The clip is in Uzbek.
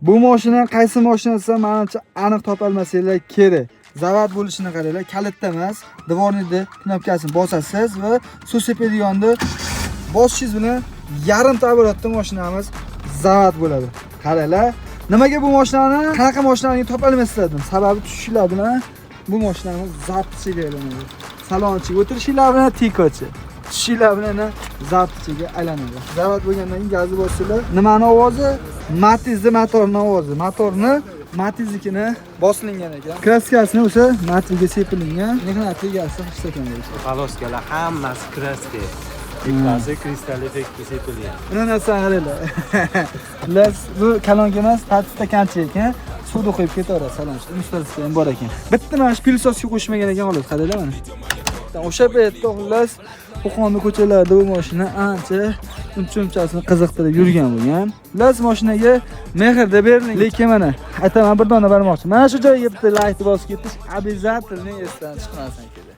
Bu mashina qaysi mashina desa, menimcha aniq topolmasanglar kerak. Zavod bo'lishini qaranglar, kalitda emas, dvornikni knopkasini bosasiz va suv sepadiganni bosishingiz bilan yarimta oborotda mashinamiz zavod bo'ladi. Qaranglar, nimaga bu mashinani, qanaqa mashinani topolmaysizlar dedim. Sababi tushishlar bilan bu mashinamiz zaptichiga aylanadi. Salonchiga o'tirishinglar bilan tikochi. Tushishlar bilan zaptichiga aylanadi. Zavod bo'lgandan keyin gazni bossanglar, nimani ovozi? Matizning motorning ovozi. Motorni Matiznikini bosilingan ekan. Kraskasini o'sha Matizga sepilingan. Mehnat egasi hech ekan. Paloskalar hammasi kraska. Ikkitasi kristal effektga sepilgan. Buni narsani qaranglar. Xullas, bu kalonka emas, tatti stakancha ekan. Suvda qo'yib ketaveradi salonchi. Ustasida ham bor ekan. Bitta mana shu pilsosga qo'shmagan ekan, xolos, qaranglar mana. O'sha paytda xullas Qo'qonning ko'chalarida bu mashina ancha unchunchasini qiziqtirib yurgan bo'lgan. Xullas mashinaga mehrda beriling. Lekin mana aytaman bir dona barmoqchi. Mana shu joyga bitta laytni bosib ketish обязательно esdan chiqmasin kerak.